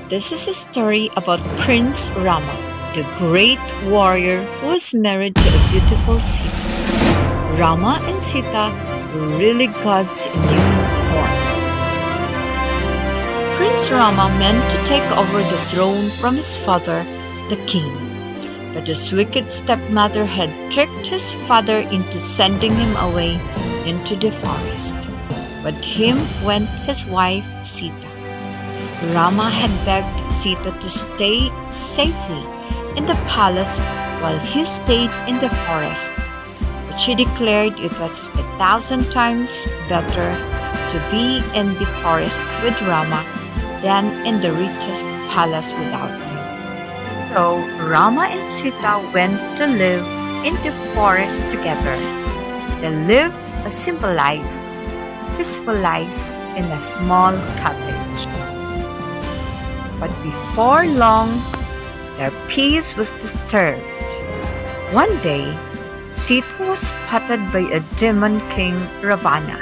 This is a story about Prince Rama, the great warrior who was married to a beautiful Sita. Rama and Sita were really gods in human form. Prince Rama meant to take over the throne from his father, the king. But his wicked stepmother had tricked his father into sending him away into the forest. With him went his wife Sita. Rama had begged Sita to stay safely in the palace while he stayed in the forest. But she declared it was 1,000 times better to be in the forest with Rama than in the richest palace without him. So Rama and Sita went to live in the forest together. They lived a simple life, peaceful life in a small cottage. But before long, their peace was disturbed. One day, Sita was spotted by a demon king, Ravana.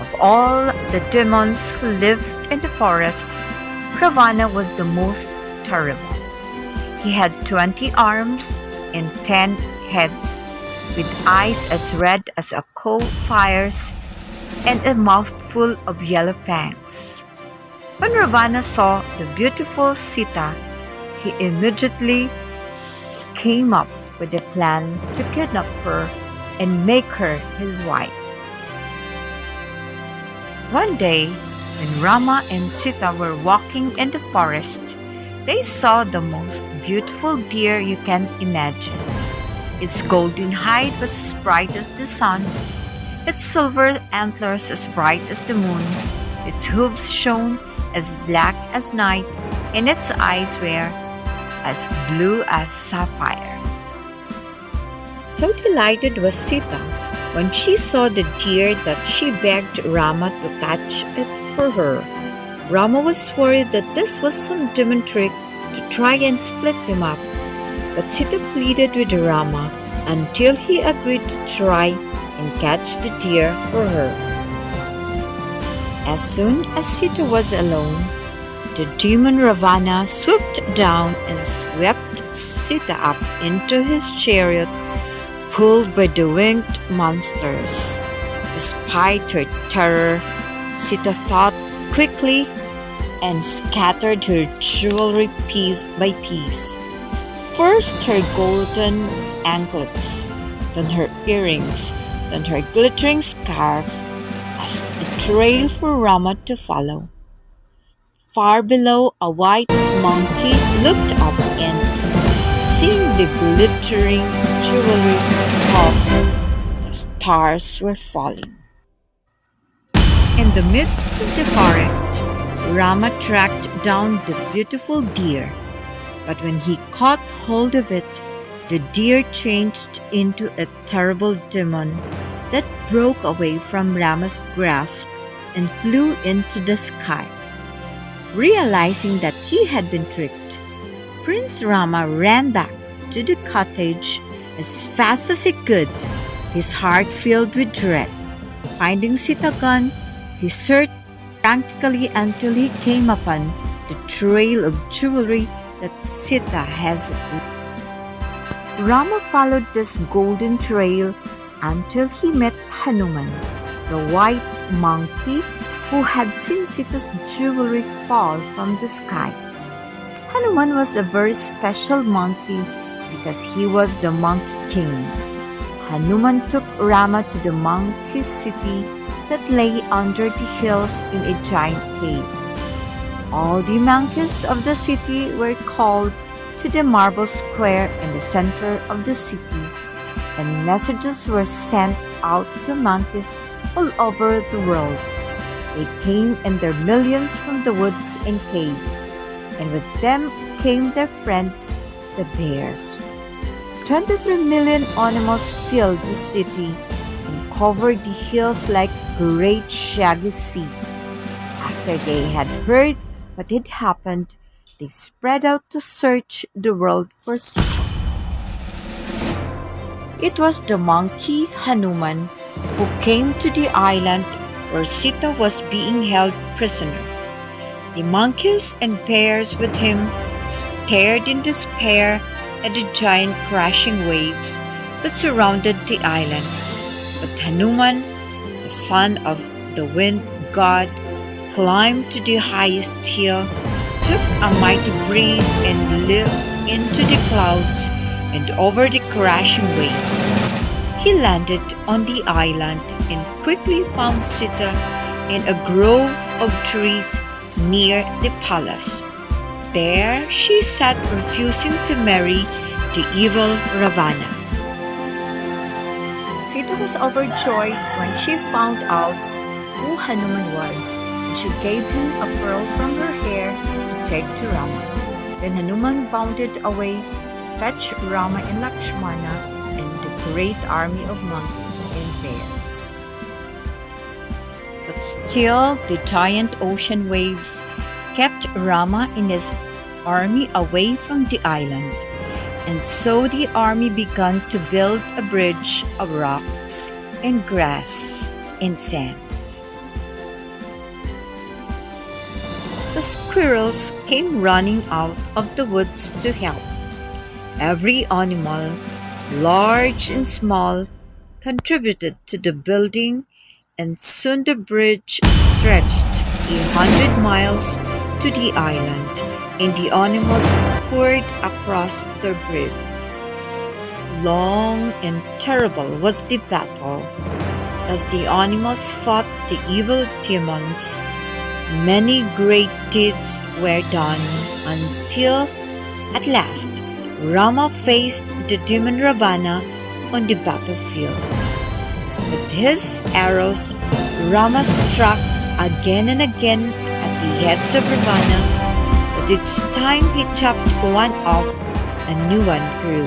Of all the demons who lived in the forest, Ravana was the most terrible. He had 20 arms and 10 heads, with eyes as red as a coal fire's and a mouthful of yellow fangs. When Ravana saw the beautiful Sita, he immediately came up with a plan to kidnap her and make her his wife. One day, when Rama and Sita were walking in the forest, they saw the most beautiful deer you can imagine. Its golden hide was as bright as the sun, its silver antlers as bright as the moon, its hooves shone as black as night, and its eyes were as blue as sapphire. So delighted was Sita when she saw the deer that she begged Rama to catch it for her. Rama was worried that this was some demon trick to try and split them up, but Sita pleaded with Rama until he agreed to try and catch the deer for her. As soon as Sita was alone, the demon Ravana swooped down and swept Sita up into his chariot, pulled by the winged monsters. Despite her terror, Sita thought quickly and scattered her jewelry piece by piece. First her golden anklets, then her earrings, then her glittering scarf, as a trail for Rama to follow. Far below, a white monkey looked up and, seeing the glittering jewelry fall, the stars were falling. In the midst of the forest, Rama tracked down the beautiful deer, but when he caught hold of it, the deer changed into a terrible demon that broke away from Rama's grasp and flew into the sky. Realizing that he had been tricked, Prince Rama ran back to the cottage as fast as he could, his heart filled with dread. Finding Sita gone, he searched frantically until he came upon the trail of jewelry that Sita has left. Rama followed this golden trail until he met Hanuman, the white monkey who had seen Sita's jewelry fall from the sky. Hanuman was a very special monkey because he was the monkey king. Hanuman took Rama to the monkey city that lay under the hills in a giant cave. All the monkeys of the city were called to the marble square in the center of the city, and messages were sent out to monkeys all over the world. They came in their millions from the woods and caves, and with them came their friends, the bears. 23 million animals filled the city and covered the hills like a great shaggy sea. After they had heard what had happened, they spread out to search the world for Sita. It was the monkey Hanuman who came to the island where Sita was being held prisoner. The monkeys and bears with him stared in despair at the giant crashing waves that surrounded the island. But Hanuman, the son of the wind god, climbed to the highest hill, took a mighty breath, and leaped into the clouds and over the crashing waves. He landed on the island and quickly found Sita in a grove of trees near the palace. There she sat refusing to marry the evil Ravana. Sita was overjoyed when she found out who Hanuman was, and she gave him a pearl from her hair to take to Rama. Then Hanuman bounded away to fetch Rama and Lakshmana and the great army of monkeys and bears. But still the giant ocean waves kept Rama and his army away from the island, and so the army began to build a bridge of rocks and grass and sand. The squirrels came running out of the woods to help. Every animal, large and small, contributed to the building, and soon the bridge stretched 100 miles to the island, and the animals poured across the bridge. Long and terrible was the battle. As the animals fought the evil demons, many great deeds were done until, at last, Rama faced the demon Ravana on the battlefield. With his arrows, Rama struck again and again at the heads of Ravana, but each time he chopped one off, a new one grew.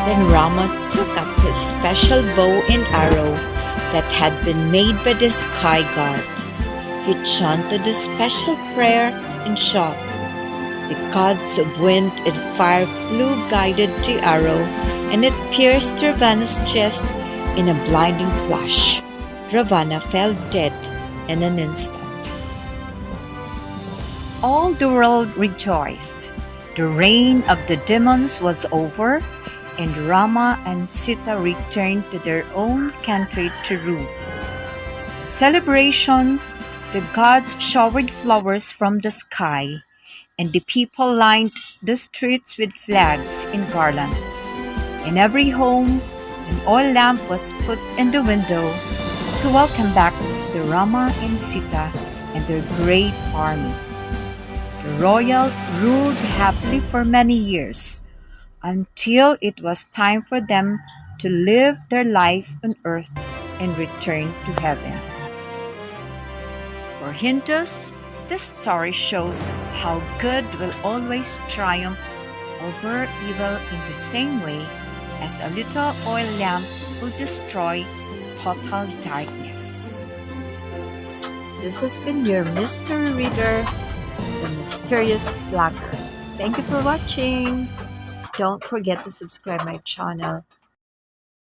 Then Rama took up his special bow and arrow that had been made by the sky god. He chanted a special prayer and shot. The gods of wind and fire flew guided the arrow, and it pierced Ravana's chest in a blinding flash. Ravana fell dead in an instant. All the world rejoiced. The reign of the demons was over, and Rama and Sita returned to their own country to rule. In celebration, the gods showered flowers from the sky, and the people lined the streets with flags and garlands. In every home, an oil lamp was put in the window to welcome back the Rama and Sita and their great army. The royal ruled happily for many years, until it was time for them to live their life on earth and return to heaven. For Hindus, this story shows how good will always triumph over evil in the same way as a little oil lamp will destroy total darkness. This has been your mystery reader, the mysterious blogger. Thank you for watching. Don't forget to subscribe my channel